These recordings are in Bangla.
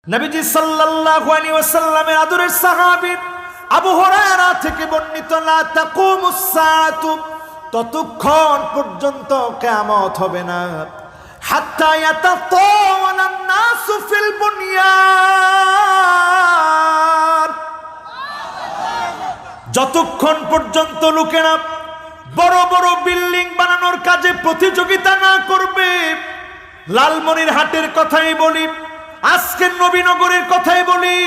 নবীজি সাল্লাল্লাহু আলাইহি ওয়াসাল্লামের আদরের সাহাবী আবু হুরায়রা থেকে বর্ণিত, লা তাকুমুস সাআতু, ততক্ষণ পর্যন্ত কিয়ামত হবে না, হাত্তা ইয়াতাতাওয়ালান নাসু ফিল বুনিয়ান, যতক্ষণ পর্যন্ত লোকেরা বড় বড় বিল্ডিং বানানোর কাজে প্রতিযোগিতা না করবে। লালমনিরহাটের কথাই বলি, আজকের নবীনগরের কথাই বলি,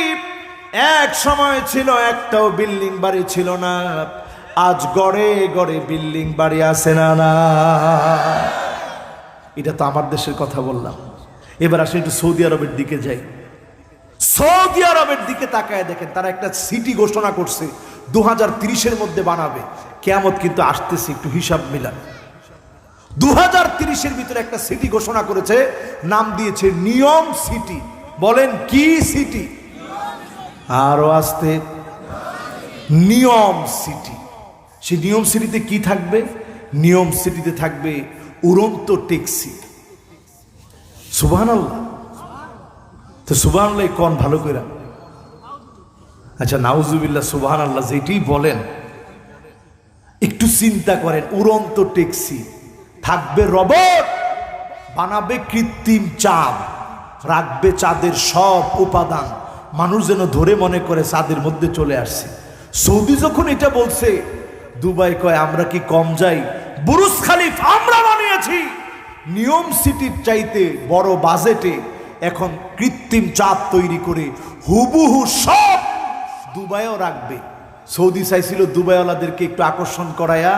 এক সময় ছিল একটাও বিল্ডিং বাড়ি ছিল না, আজ গড়ে গড়ে বিল্ডিং বাড়ি আছে না না। এটা তো আমার দেশের কথা বললাম। এবার আসলে একটু সৌদি আরবের দিকে যাই। সৌদি আরবের দিকে তাকায় দেখেন, তারা একটা সিটি ঘোষণা করছে 2030-এর মধ্যে বানাবে। কিয়ামত কিন্তু আসতেছে, একটু হিসাব মিলান। 2030-এর ভিতরে একটা সিটি ঘোষণা করেছে, নাম দিয়েছে নিয়ম সিটি। বলেন কি সিটি? আরো আসতে, নিয়ম সিটি। সেই নিয়ম সিটিতে কি থাকবে? নিয়ম সিটিতে থাকবে উড়ন্ত ট্যাক্সি। সুবহানাল্লাহ। তো সুবহানাল্লাহ কোন ভালো করে? আচ্ছা নাউজুবিল্লাহ, সুবহানাল্লাহ যেটি বলেন একটু চিন্তা করেন। উড়ন্ত ট্যাক্সি থাকবে, রবট বানাবে, কৃত্রিম চাঁদ রাখবে, চাঁদের সব উপাদান, মানুষ যেন ধরে মনে করে চাঁদের মধ্যে চলে আসছে। সৌদি যখন এটা বলছে, দুবাই কয় আমরা কি কম যাই? বুরুজ খলিফা আমরা বানিয়েছি। নিয়ম সিটির চাইতে বড় বাজেটে এখন কৃত্রিম চাঁদ তৈরি করে হুবহু সব দুবাইও রাখবে। সৌদি চাইছিল দুবাইওয়ালাদেরকে একটু আকর্ষণ করায়া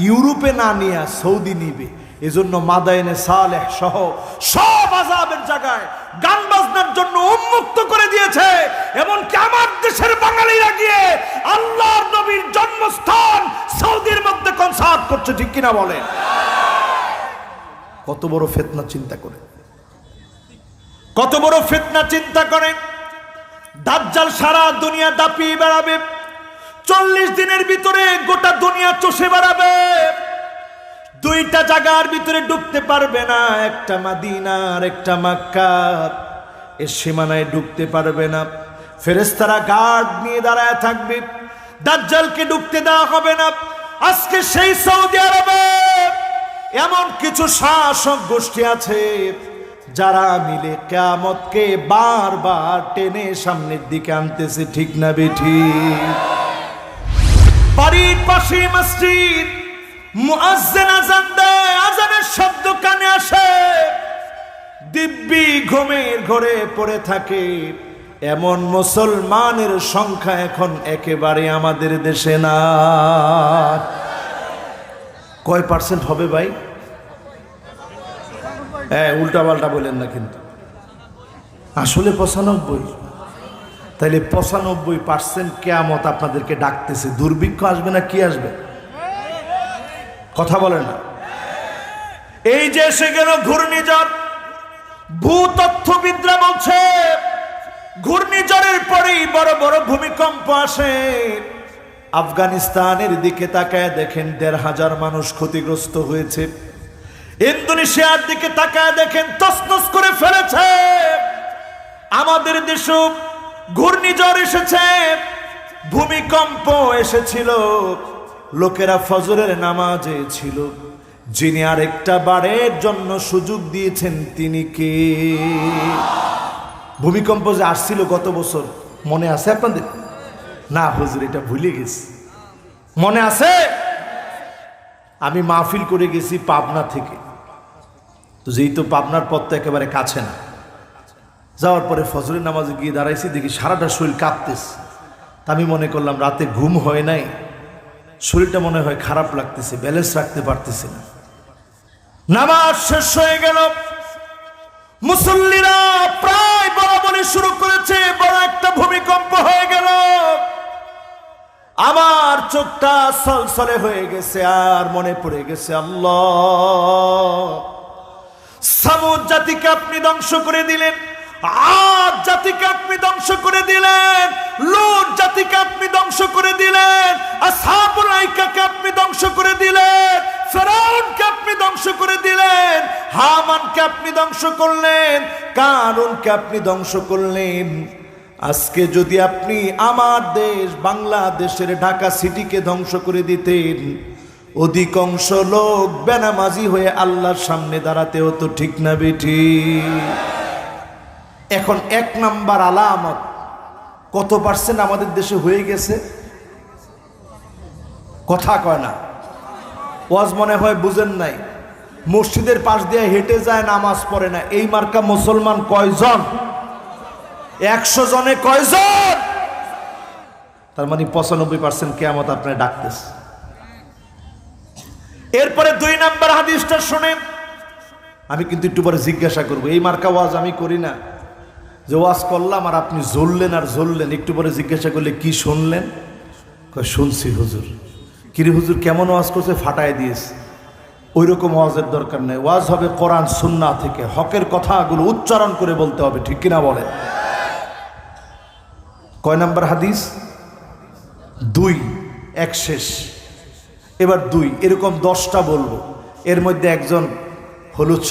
ইউরোপে না নিয়ে সৌদি নিবে। এজন্য মাদায়েনে সালেহ সহ সব আযাবের জায়গায় গান বাজনার জন্য উন্মুক্ত করে দিয়েছে। এমনকি আমার দেশের বাঙালিরা গিয়ে আল্লাহর নবীর জন্মস্থান সৌদির মধ্যে কনসার্ট করছে, ঠিক কিনা বলে? কত বড় ফিতনা চিন্তা করে, কত বড় ফিতনা চিন্তা করে। দাজ্জাল সারা দুনিয়া দাপিয়ে বেড়াবে, 40 দিনের ভিতরে গোটা দুনিয়া চষে বেড়াবে। দুইটা জায়গার ভিতরে ঢুকতে পারবে না, একটা মদিনা আর একটা মক্কা। এর সীমানায় ঢুকতে পারবে না। ফেরেশতারা গার্ড নিয়ে দাঁড়ায় থাকবে, দাজ্জালকে ঢুকতে দেওয়া হবে না। আজকে সেই সৌদি আরবে এমন কিছু শাসক গোষ্ঠী আছে যারা মিলে কিয়ামতকে বারবার টেনে সামনের দিকে আনতেছে, ঠিক না বেঠিক? বাড়ির পাশে মসজিদ, মুয়াজ্জিন আযান দেয়, আযানের শব্দ কানে আসে, দিব্যি ঘুমের ঘরে পড়ে থাকে। এমন মুসলমানের সংখ্যা এখন একেবারে আমাদের দেশে না। কয় পার্সেন্ট হবে ভাই? উল্টা পাল্টা বলেন না কিন্তু, আসলে 95। তাইলে 95% কিয়ামত আপনাদেরকে ডাকতেছে। দুর্ভিক্ষ আসবে না কি আসবে? কথা বলে না। এই যে এসে গেল ঘূর্ণিঝড়, ভূতত্ত্ববিদরা বলছে ঘূর্ণিঝড়ের পরেই বড় বড় ভূমিকম্প আসে। আফগানিস্তানের দিকে তাকায় দেখেন 1,500 মানুষ ক্ষতিগ্রস্ত হয়েছে। ইন্দোনেশিয়ার দিকে তাকায় দেখেন তছনছ করে ফেলেছে। আমাদের দেশে ঘূর্ণিঝড় এসেছে, ভূমিকম্প এসেছিল, লোকেরা ফজরের নামাজে ছিল। যিনি আরেকটা বারের জন্য সুযোগ দিয়েছেন তিনি কে? ভূমিকম্প যে আসছিল গত বছর, মনে আছে আপনাদের? না হুজুর, এটা ভুলে গেছি। মনে আছে? আমি মাহফিল করে গেছি পাবনা থেকে। তো যেহেতু পাবনার পথ তো একেবারে কাছে না, যাওয়ার পরে ফজরের নামাজে গিয়ে দাঁড়াইছি, দেখি সারাটা শরীর কাঁপতেছে। তা আমি মনে করলাম রাতে ঘুম হয় নাই, শরীরটা মনে হয় খারাপ লাগতেছে, ব্যালেন্স রাখতে পারতেছে না। নামাজ শেষ হয়ে গেল, মুসল্লিরা প্রায় বলাবলি শুরু করেছে, বড় একটা ভূমিকম্প হয়ে গেল। আমার চোখটা সলসলে হয়ে গেছে, আর মনে পড়ে গেছে আল্লাহ, সামুদ জাতিকে আপনি ধ্বংস করে দিলেন, আদ জাতিকে আপনি ধ্বংস করে দিলেন, লূত জাতিকে আপনি ধ্বংস করে দিলেন, আসহাবুল আইকাকে আপনি ধ্বংস করে দিলেন, ফেরাউনকে আপনি ধ্বংস করে দিলেন, হামানকে আপনি ধ্বংস করলেন, কারুনকে আপনি ধ্বংস করলেন। আজকে যদি আপনি আমার দেশ বাংলাদেশের ঢাকা সিটিকে ধ্বংস করে দিতেন, অধিকাংশ লোক বেনামাজি হয়ে আল্লাহর সামনে দাঁড়াতে হতো, ঠিক না বেঠি? এখন 1 নাম্বার আলামত কত পার্সেন্ট আমাদের দেশে হয়ে গেছে? কথা কয় না, ওয়াজ মনে হয় বুঝেন নাই। মসজিদের পাশ দিয়ে হেঁটে যায়, নামাজ পড়ে না, এই মার্কা মুসলমান কয়জন? 100 জনে কয়জন? তার মানে 95% কিয়ামত আপনার ডাকতেছে। এরপরে 2 নাম্বার হাদিসটা শুনেন। আমি কিন্তু একটু পরে জিজ্ঞাসা করবো, এই মার্কা ওয়াজ আমি করি না, যে ওয়াজ করলাম আর আপনি জ্বললেন আর জ্বললেন, একটু পরে জিজ্ঞাসা করলে কি শুনলেন? কয় শুনছি হুজুর। কিরে হুজুর কেমন ওয়াজ করছে? ফাটায় দিয়েছে। ওই রকম ওয়াজের দরকার নেই, ওয়াজ হবে কোরআন সুন্নাহ থেকে, হকের কথাগুলো উচ্চারণ করে বলতে হবে, ঠিক কিনা বলেন? কয় নাম্বার হাদিস? 2, 1 শেষ। এবার 2, এরকম 10টা বলবো। এর মধ্যে একজন হলুদ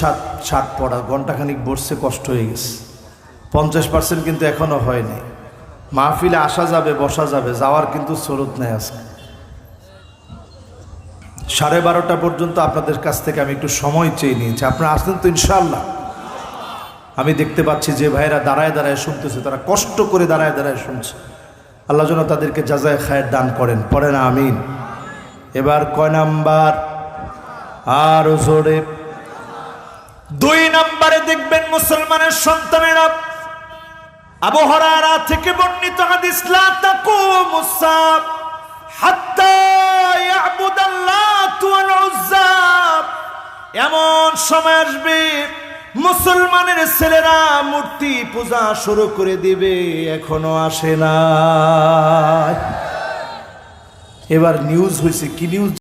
শার্ট পরা ঘন্টাখানিক বসছে, কষ্ট হয়ে গেছে। 50% কিন্তু এখনো হয়নি। মাহফিলে আসা যাবে, বসা যাবে, যাওয়ার কিন্তু স্রোত নেই। আজকে 12:30 পর্যন্ত আপনাদের কাছ থেকে আমি একটু সময় চেয়ে নিয়েছি। আপনারা আসলেন তো ইনশাআল্লাহ? আমি দেখতে পাচ্ছি যে ভাইরা দাঁড়ায় দাঁড়ায় শুনতেছে, তারা কষ্ট করে দাঁড়ায় দাঁড়ায় শুনছে। আল্লাহ যেন তাদেরকে জাযায়ে খায়ের দান করেন, পড়েন আমিন। এবার কয় নাম্বার? আর জোরে। 2 নম্বরে দেখবেন মুসলমানের সন্তানেরা, আবু হুরায়রা থেকে বর্ণিত হাদিস, লা তাকুমুস সাআ হাত্তা ইয়াবুদাল্লাহু ওয়াল উজ্জা। এমন সময় আসবে মুসলমানের ছেলেরা মূর্তি পূজা শুরু করে দিবে, এখনো আসে না। এবার নিউজ হয়েছে, কি নিউজ?